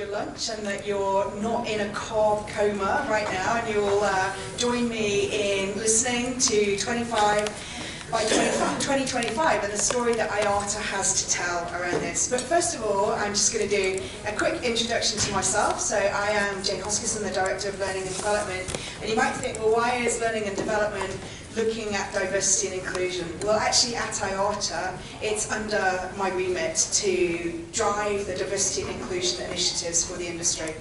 your lunch and that you're not in a carb coma right now, and you'll join me in listening to 25 by 2025 and the story that IATA has to tell around this. But first of all, I'm just going to do a quick introduction to myself. So I am Jane Hoskisson, the Director of Learning and Development. And you might think, well, why is Learning and Development looking at diversity and inclusion? Well, actually at IATA, it's under my remit to drive the diversity and inclusion initiatives for the industry.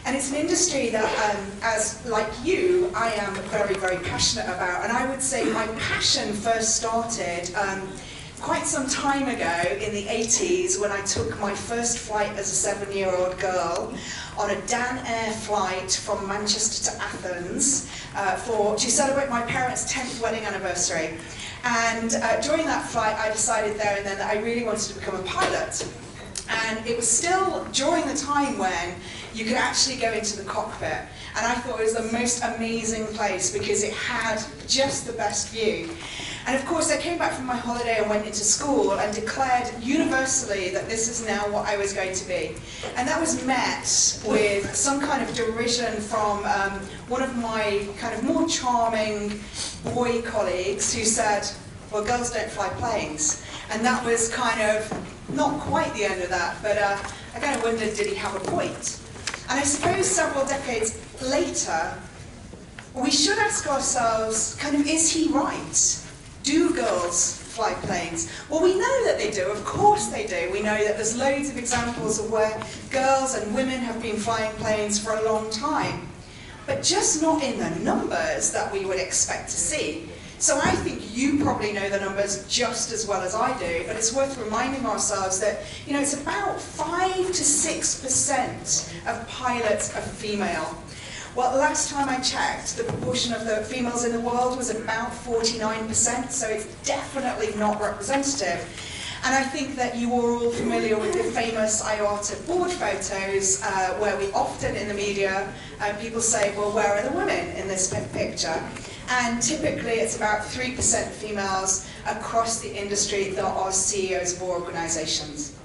And it's an industry that, as like you, I am very, very passionate about. And I would say my passion first started quite some time ago in the 80s when I took my first flight as a 7-year-old girl on a Dan Air flight from Manchester to Athens to celebrate my parents' 10th wedding anniversary. And during that flight, I decided there and then that I really wanted to become a pilot. And it was still during the time when you could actually go into the cockpit. And I thought it was the most amazing place because it had just the best view. And of course, I came back from my holiday and went into school and declared universally that this is now what I was going to be. And that was met with some kind of derision from one of my kind of more charming boy colleagues who said, well, girls don't fly planes. And that was kind of not quite the end of that, but I kind of wondered, did he have a point? And I suppose several decades later, we should ask ourselves, kind of, is he right? Do girls fly planes? Well, we know that they do, of course they do. We know that there's loads of examples of where girls and women have been flying planes for a long time, but just not in the numbers that we would expect to see. So I think you probably know the numbers just as well as I do, but it's worth reminding ourselves that, you know, it's about 5 to 6% of pilots are female. Well, last time I checked, the proportion of the females in the world was about 49%, so it's definitely not representative. And I think that you are all familiar with the famous IATA board photos, where we often in the media, people say, well, where are the women in this picture? And typically it's about 3% females across the industry that are CEOs of organisations.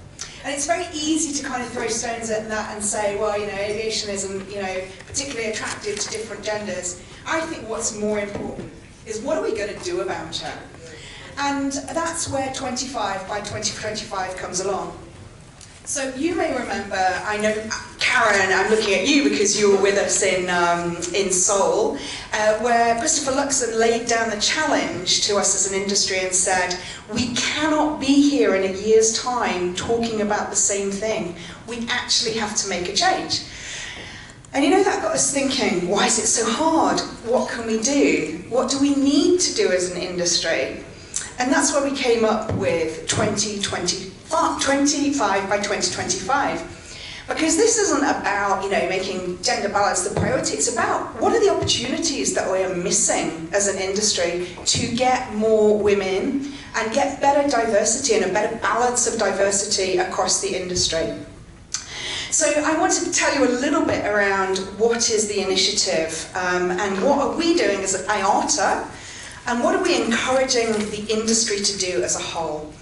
And it's very easy to kind of throw stones at that and say, well, you know, aviation isn't, you know, particularly attractive to different genders. I think what's more important is what are we going to do about it? And that's where 25 by 2025 comes along. So you may remember, I know, Karen, I'm looking at you because you were with us in Seoul, where Christopher Luxon laid down the challenge to us as an industry and said, we cannot be here in a year's time talking about the same thing. We actually have to make a change. And you know, that got us thinking, why is it so hard? What can we do? What do we need to do as an industry? And that's where we came up with 25 by 2025. Because this isn't about, you know, making gender balance the priority. It's about what are the opportunities that we are missing as an industry to get more women and get better diversity and a better balance of diversity across the industry. So I wanted to tell you a little bit around what is the initiative and what are we doing as IATA. And what are we encouraging the industry to do as a whole?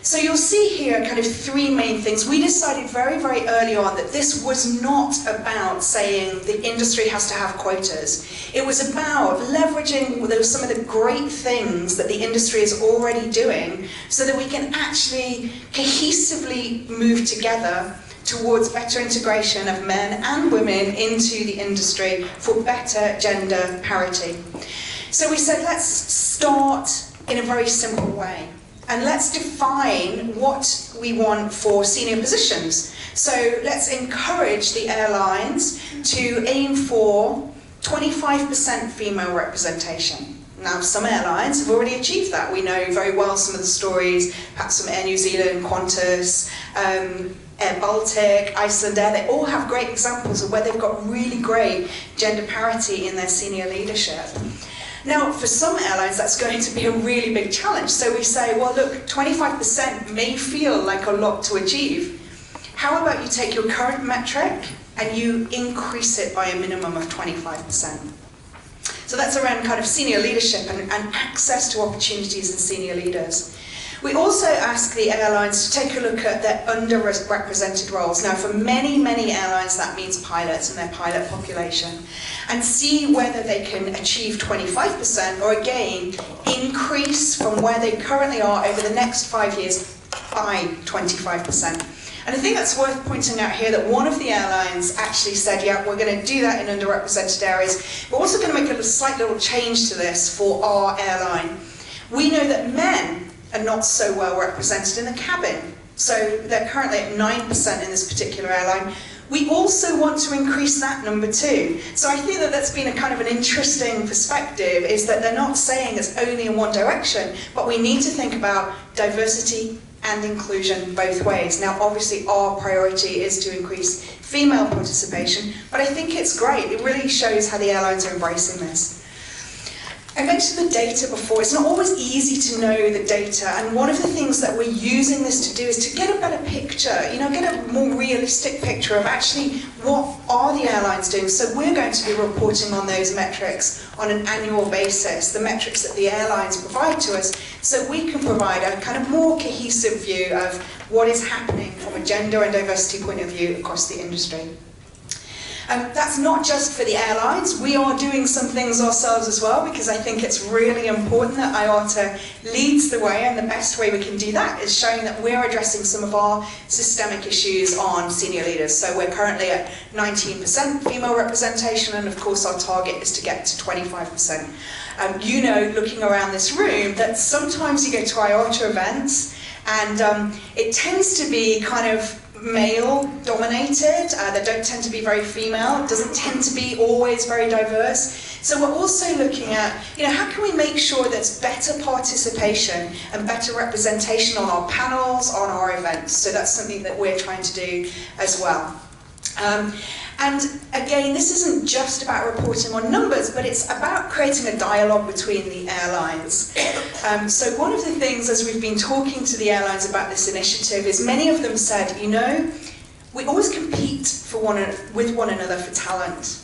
So you'll see here kind of 3 main things. We decided very, very early on that this was not about saying the industry has to have quotas. It was about leveraging some of the great things that the industry is already doing so that we can actually cohesively move together towards better integration of men and women into the industry for better gender parity. So we said, let's start in a very simple way. And let's define what we want for senior positions. So let's encourage the airlines to aim for 25% female representation. Now, some airlines have already achieved that. We know very well some of the stories, perhaps from Air New Zealand, Qantas, Air Baltic, Iceland Air. They all have great examples of where they've got really great gender parity in their senior leadership. Now, for some airlines, that's going to be a really big challenge. So we say, well, look, 25% may feel like a lot to achieve. How about you take your current metric and you increase it by a minimum of 25%? So that's around kind of senior leadership and access to opportunities in senior leaders. We also ask the airlines to take a look at their underrepresented roles. Now, for many, many airlines, that means pilots and their pilot population, and see whether they can achieve 25% or, again, increase from where they currently are over the next 5 years by 25%. And I think that's worth pointing out here that one of the airlines actually said, yeah, we're going to do that in underrepresented areas. We're also going to make a slight little change to this for our airline. We know that men are not so well represented in the cabin. So they're currently at 9% in this particular airline. We also want to increase that number too. So I think that that's been a kind of an interesting perspective, is that they're not saying it's only in one direction, but we need to think about diversity and inclusion both ways. Now, obviously, our priority is to increase female participation, but I think it's great. It really shows how the airlines are embracing this. I mentioned the data before. It's not always easy to know the data, and one of the things that we're using this to do is to get a better picture, get a more realistic picture of actually what are the airlines doing. So we're going to be reporting on those metrics on an annual basis, the metrics that the airlines provide to us, so we can provide a kind of more cohesive view of what is happening from a gender and diversity point of view across the industry. That's not just for the airlines. We are doing some things ourselves as well, because I think it's really important that IATA leads the way, and the best way we can do that is showing that we're addressing some of our systemic issues on senior leaders. So we're currently at 19% female representation, and of course our target is to get to 25%. Looking around this room, that sometimes you go to IATA events, and it tends to be kind of male dominated. They don't tend to be very female. It doesn't tend to be always very diverse. So we're also looking at, how can we make sure there's better participation and better representation on our panels, on our events? So that's something that we're trying to do as well. And again, this isn't just about reporting on numbers, but it's about creating a dialogue between the airlines. So one of the things, as we've been talking to the airlines about this initiative, is many of them said, we always compete with one another for talent.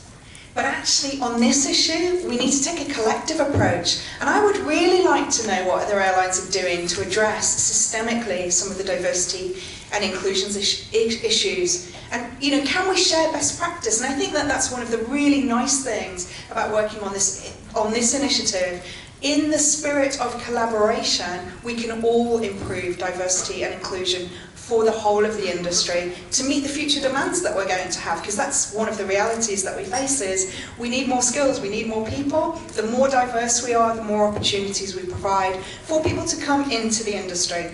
But actually, on this issue, we need to take a collective approach. And I would really like to know what other airlines are doing to address systemically some of the diversity and inclusion issues. And can we share best practice? And I think that that's one of the really nice things about working on this initiative. In the spirit of collaboration, we can all improve diversity and inclusion for the whole of the industry to meet the future demands that we're going to have, because that's one of the realities that we face is we need more skills, we need more people. The more diverse we are, the more opportunities we provide for people to come into the industry.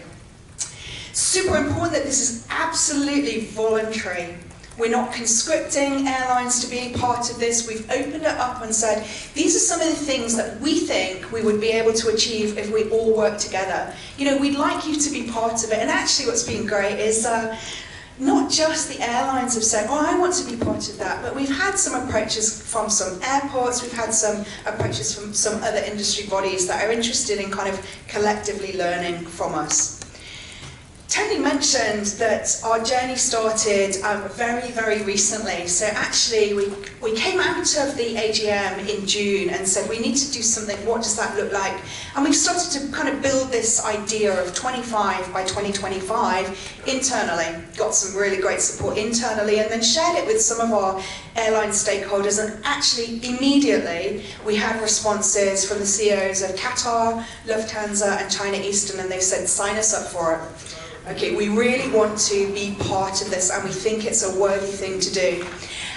Super important that this is absolutely voluntary. We're not conscripting airlines to be part of this. We've opened it up and said, these are some of the things that we think we would be able to achieve if we all work together. We'd like you to be part of it. And actually what's been great is not just the airlines have said, I want to be part of that, but we've had some approaches from some airports, we've had some approaches from some other industry bodies that are interested in kind of collectively learning from us. Tony mentioned that our journey started very, very recently. So actually, we came out of the AGM in June and said, we need to do something. What does that look like? And we've started to kind of build this idea of 25 by 2025 internally. Got some really great support internally, and then shared it with some of our airline stakeholders. And actually, immediately, we had responses from the CEOs of Qatar, Lufthansa, and China Eastern, and they said, sign us up for it. Okay, we really want to be part of this, and we think it's a worthy thing to do.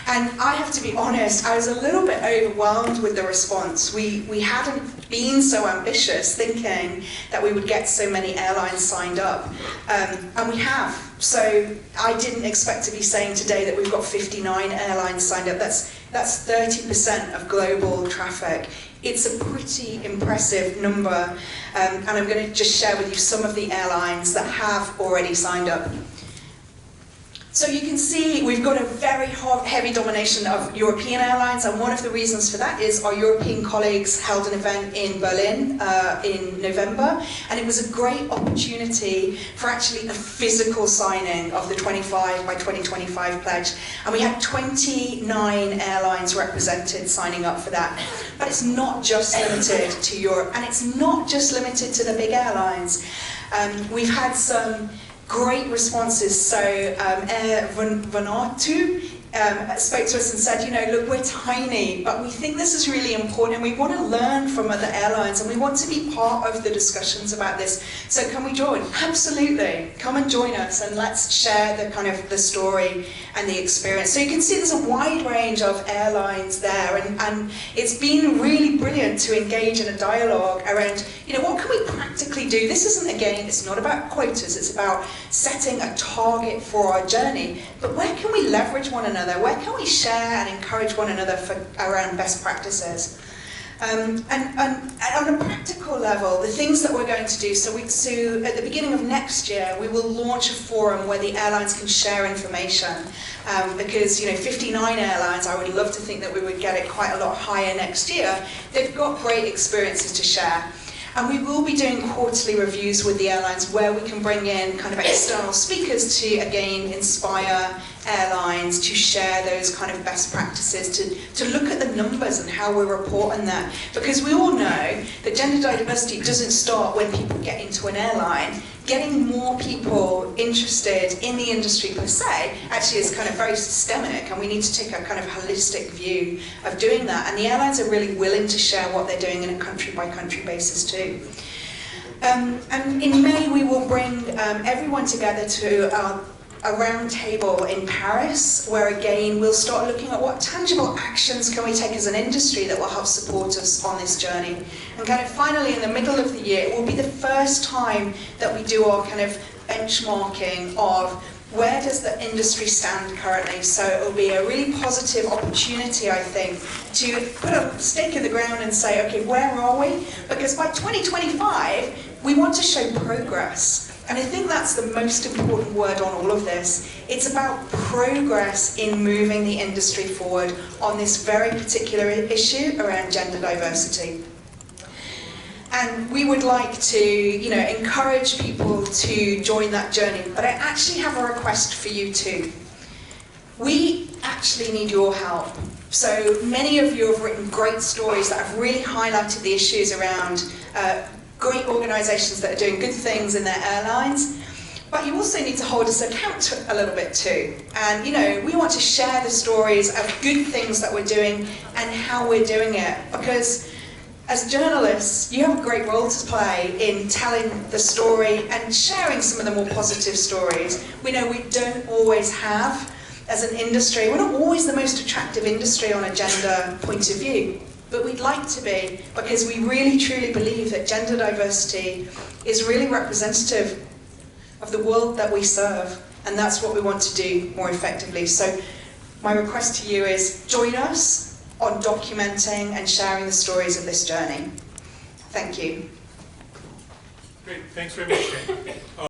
And I have to be honest, I was a little bit overwhelmed with the response. We hadn't been so ambitious thinking that we would get so many airlines signed up, and we have. So I didn't expect to be saying today that we've got 59 airlines signed up. That's 30% of global traffic. It's a pretty impressive number, and I'm going to just share with you some of the airlines that have already signed up. So you can see we've got a very heavy domination of European airlines, and one of the reasons for that is our European colleagues held an event in Berlin in November, and it was a great opportunity for actually a physical signing of the 25 by 2025 pledge, and we had 29 airlines represented signing up for that. But it's not just limited to Europe, and it's not just limited to the big airlines. We've had some great responses. So Air Vanuatu spoke to us and said, look, we're tiny, but we think this is really important. We want to learn from other airlines and we want to be part of the discussions about this. So can we join? Absolutely. Come and join us and let's share the story and the experience. So you can see there's a wide range of airlines there, and it's been really brilliant to engage in a dialogue around, what can we practically do? This isn't, again, it's not about quotas, it's about setting a target for our journey, but where can we leverage one another? Where can we share and encourage one another around best practices? And on a practical level, the things that we're going to do, so at the beginning of next year, we will launch a forum where the airlines can share information. Because 59 airlines, I would love to think that we would get it quite a lot higher next year. They've got great experiences to share. And we will be doing quarterly reviews with the airlines where we can bring in external speakers to, again, inspire airlines to share those best practices, to look at the numbers and how we're reporting that. Because we all know that gender diversity doesn't start when people get into an airline. Getting more people interested in the industry per se actually is very systemic, and we need to take a holistic view of doing that. And the airlines are really willing to share what they're doing in a country-by-country basis too. And in May we will bring everyone together to a round table in Paris, where again we'll start looking at what tangible actions can we take as an industry that will help support us on this journey. And finally, in the middle of the year, it will be the first time that we do our benchmarking of where does the industry stand currently. So it will be a really positive opportunity, I think, to put a stake in the ground and say, okay, where are we? Because by 2025, we want to show progress. And I think that's the most important word on all of this. It's about progress in moving the industry forward on this very particular issue around gender diversity. And we would like to, encourage people to join that journey. But I actually have a request for you too. We actually need your help. So many of you have written great stories that have really highlighted the issues around great organisations that are doing good things in their airlines, but you also need to hold us account a little bit too. And we want to share the stories of good things that we're doing and how we're doing it, because as journalists, you have a great role to play in telling the story and sharing some of the more positive stories. We know we don't always have, as an industry, we're not always the most attractive industry on a gender point of view. But we'd like to be, because we really truly believe that gender diversity is really representative of the world that we serve, and that's what we want to do more effectively. So my request to you is join us on documenting and sharing the stories of this journey. Thank you. Great, thanks very much, Jane.